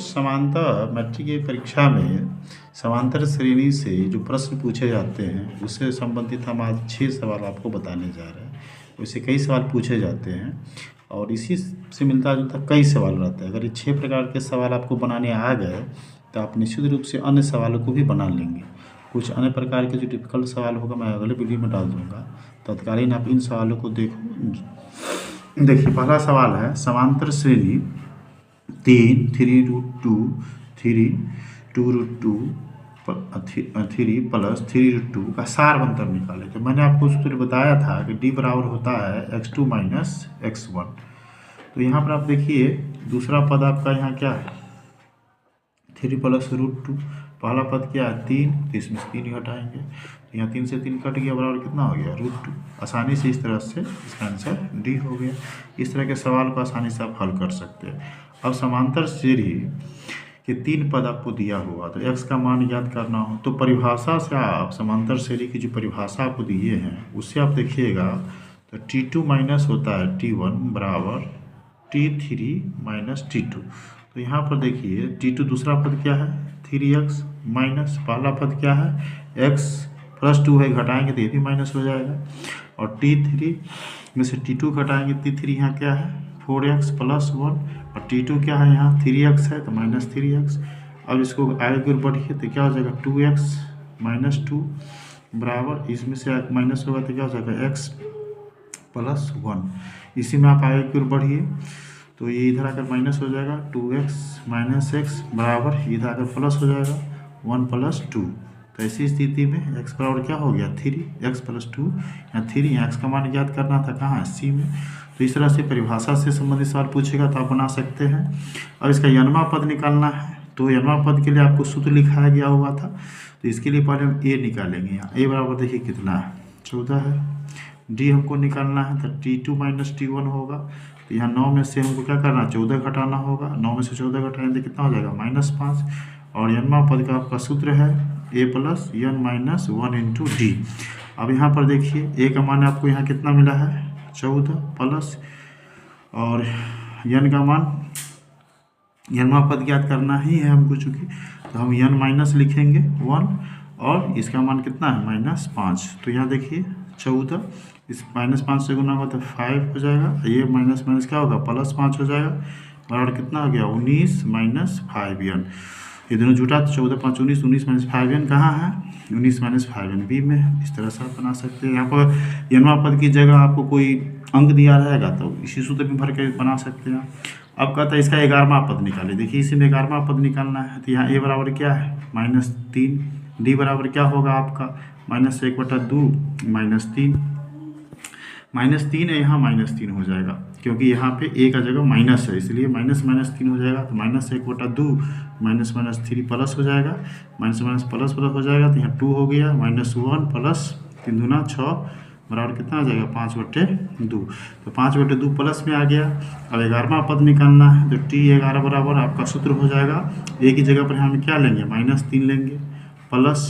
समांतर मैट्रिक की परीक्षा में समांतर श्रेणी से जो प्रश्न पूछे जाते हैं उससे संबंधित हम आज 6 सवाल आपको बताने जा रहे हैं। वैसे कई सवाल पूछे जाते हैं और इसी से मिलता जुलता कई सवाल रहते हैं। अगर ये 6 प्रकार के सवाल आपको बनाने आ गए तो आप निश्चित रूप से अन्य सवालों को भी बना लेंगे। कुछ अन्य प्रकार के जो डिफिकल्ट सवाल होगा मैं अगले वीडियो में डाल दूँगा, तत्कालीन आप इन सवालों को देखो। देखिए पहला सवाल है समांतर श्रेणी 3√2 2√2 3 + 3√2 का सार अंतर निकाले। तो मैंने आपको सूत्र बताया था कि d बराबर होता है x2 - x1। तो यहाँ पर आप देखिए दूसरा पद आपका यहाँ क्या है 3 + √2। पहला पद क्या है 3, तो इसमें से 3 घटाएंगे तो यहाँ 3 से 3 कट गया, बराबर कितना हो गया √2। आसानी से इस तरह से इसका आंसर डी हो गया। इस तरह के सवाल को आसानी से आप हल कर सकते हैं। अब समांतर श्रेणी के 3 पद आपको दिया हुआ तो x का मान याद करना हो तो परिभाषा से आप समांतर श्रेणी की जो परिभाषा आपको दिए हैं उससे आप देखिएगा तो T2 माइनस होता है T1 बराबर T3 - T2। तो यहाँ पर देखिए T2 दूसरा पद क्या है 3x माइनस पहला पद क्या है x + 2 है, घटाएंगे तो ये भी माइनस हो जाएगा। और T3 में से T2 घटाएंगे T3 यहाँ क्या है 4x + 1 और T2 क्या है यहाँ 3x है तो -3x। अब इसको आगे की ओर बढ़िए तो क्या हो जाएगा 2x - 2 बराबर इसमें से माइनस होगा तो क्या हो जाएगा x + 1। इसी में आप आगे की ओर बढ़िए तो ये इधर आकर माइनस हो जाएगा 2x - x बराबर इधर आकर प्लस हो जाएगा 1 + 2। तो ऐसी स्थिति में x बराबर क्या हो गया 3x + 2 या 3 यहाँ x का मान ज्ञात करना था कहाँ है c में। तो इस तरह से परिभाषा से संबंधित सवाल पूछेगा तो आप बना सकते हैं। अब इसका यनवा पद निकालना है तो यनवा पद के लिए आपको सूत्र लिखाया गया हुआ था तो इसके लिए पहले हम a निकालेंगे। यहाँ a बराबर देखिए कितना है 14 है। d हमको निकालना है तो T2 - T1 होगा तो यहाँ 9 में से हमको क्या करना है 14 घटाना होगा। 9 में से 14 घटाएंगे तो कितना हो जाएगा -5। और यनवा पद का आपका सूत्र है a + n - 1 × d। अब यहाँ पर देखिए a का मान आपको यहाँ कितना मिला है 14 प्लस और n का मान यनवा पद ज्ञात करना ही है हमको चूँकि तो हम n माइनस लिखेंगे 1 और इसका मान कितना है -5। तो यहाँ देखिए 14 इस -5 से गुना होगा तो 5 हो जाएगा, ये माइनस माइनस क्या होगा +5 हो जाएगा बराबर कितना हो गया 19 - 5n। ये दोनों जुटा तो 14 × 5 = 19, 19 - 5n कहाँ है 19 - 5n बी में। इस तरह से आप बना सकते हैं। यहाँ पर यनवा पद की जगह आपको कोई अंक दिया रहेगा तो इसी सूत्र में भर के बना सकते हैं। अब कहता है इसका 11वां पद निकाले। देखिए इसी में 11वां पद निकालना है तो यहाँ a बराबर क्या है -3, d बराबर क्या होगा आपका -1/2 -3 है, यहाँ -3 हो जाएगा क्योंकि यहाँ पे a का जगह माइनस है इसलिए -3 हो जाएगा तो -1/2 -3 प्लस हो जाएगा माइनस प्लस हो जाएगा तो यहाँ 2 हो गया -1 प्लस 3 दूना 6 बराबर कितना आ जाएगा 5/2। तो 5/2 प्लस में आ गया। अब 11वां पद निकालना है तो T11 बराबर आपका सूत्र हो जाएगा a की जगह पर हम क्या लेंगे -3 लेंगे प्लस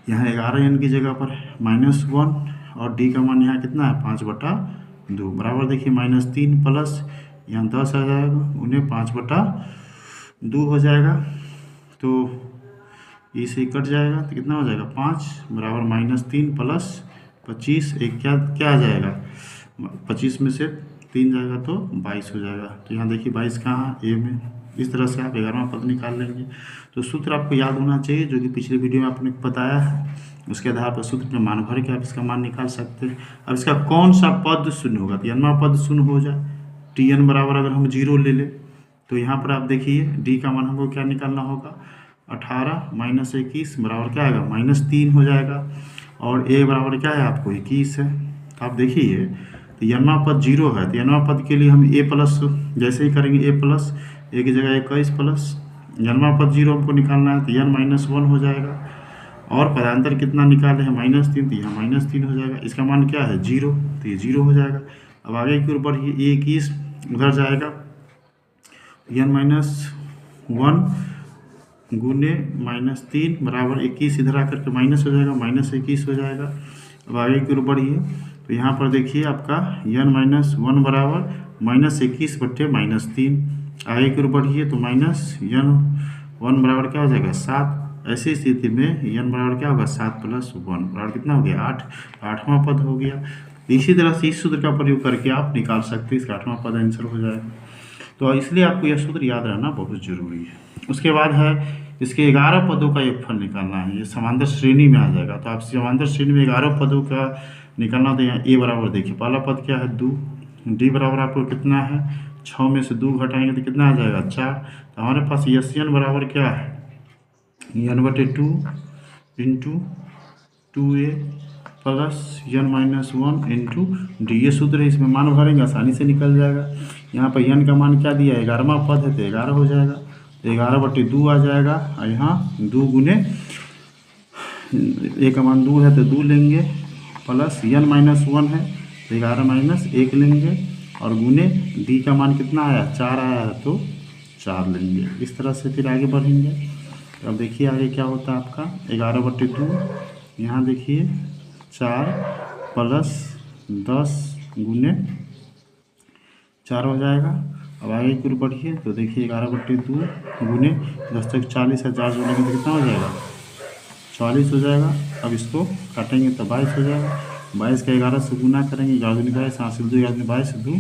यहाँ 11n की जगह पर -1 और d का मान यहाँ कितना है 5/2 बराबर देखिए -3 प्लस यहाँ 10 आ जाएगा उन्हें 5/2 हो जाएगा तो इसे कट जाएगा तो कितना हो जाएगा 5 बराबर -3 प्लस 25 एक क्या आ जाएगा 25 में से 3 जाएगा तो 22 हो जाएगा। तो यहाँ देखिए 22 कहाँ ए में। इस तरह से आप 11वां पद निकाल लेंगे। तो सूत्र आपको याद होना चाहिए जो कि पिछले वीडियो में आपने बताया है, उसके आधार पर सूत्र में मान भर के आप इसका मान निकाल सकते हैं। अब इसका कौन सा पद शून्य होगा तो यनवा पद शून्य हो जाए Tn बराबर अगर हम 0 ले लें तो यहाँ पर आप देखिए d का मान हमको क्या निकालना होगा 18 - 21 बराबर क्या आएगा -3 हो जाएगा और a बराबर क्या है आपको 21 है। तो आप देखिए तो यनवा पद 0 है तो यनवा पद के लिए हम a+ जैसे ही करेंगे a की जगह 21 प्लस यनवा पद 0 हमको निकालना है तो n - 1 हो जाएगा और पदांतर कितना निकाले हैं -3 तो यहाँ -3 हो जाएगा। इसका मान क्या है 0 तो ये 0 हो जाएगा। अब आगे की ओर बढ़िए 21 उधर जाएगा n - 1 गुने -3 बराबर 21 इधर आकर के माइनस हो जाएगा -21 हो जाएगा। अब आगे की ओर बढ़िए तो यहाँ पर देखिए आपका n - 1 बराबर -21/-3। आगे की ओर बढ़िए तो माइनस यन 1 बराबर क्या हो जाएगा 7। ऐसी स्थिति में यन बराबर क्या होगा 7 + 1 बराबर कितना हो गया 8, 8वां पद हो गया। इसी तरह से इस सूत्र का प्रयोग करके आप निकाल सकते हैं, इसका 8वां पद आंसर हो जाएगा। तो इसलिए आपको यह सूत्र याद रहना बहुत जरूरी है। उसके बाद है इसके 11 पदों का योगफल निकालना है, ये समांतर श्रेणी में आ जाएगा। तो आप समांतर श्रेणी में 11 पदों का निकालना, तो यहाँ ए बराबर देखिए पहला पद क्या है 2, डी बराबर आपको कितना है 6 में से 2 घटाएंगे तो कितना आ जाएगा 4। तो हमारे पास यस एन बराबर क्या है n/2 into 2a plus n-1 into D. ये सूत्र है, इसमें मान भरेंगे आसानी से निकल जाएगा। यहाँ पर n का मान क्या दिया है 11वां पद है तो 11 हो जाएगा, तो 11/2 आ जाएगा। और यहाँ 2 गुने a का मान 2 है तो 2 लेंगे, प्लस n-1 है तो 11 - 1 लेंगे, और गुने d का मान कितना आया 4 आया है तो 4 लेंगे। इस तरह से फिर आगे बढ़ेंगे। तो अब देखिए आगे क्या होता है आपका 11/2, यहाँ देखिए 4 प्लस 10 गुने 4 हो जाएगा। अब आगे की ओर बढ़िए तो देखिए 11/2 गुने 10 तक 40 है, 4 जोड़ेंगे तो कितना हो जाएगा 44 हो जाएगा। अब इसको काटेंगे तो 22 हो जाएगा। 22 का 11 से गुना करेंगे, 11 दूनी 22, 8 से 2 11 22 2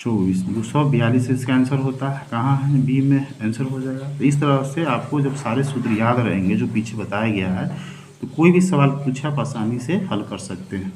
24, 242 इसका आंसर होता है। कहाँ है बी में आंसर हो जाएगा। तो इस तरह से आपको जब सारे सूत्र याद रहेंगे जो पीछे बताया गया है, तो कोई भी सवाल पूछे आप आसानी से हल कर सकते हैं।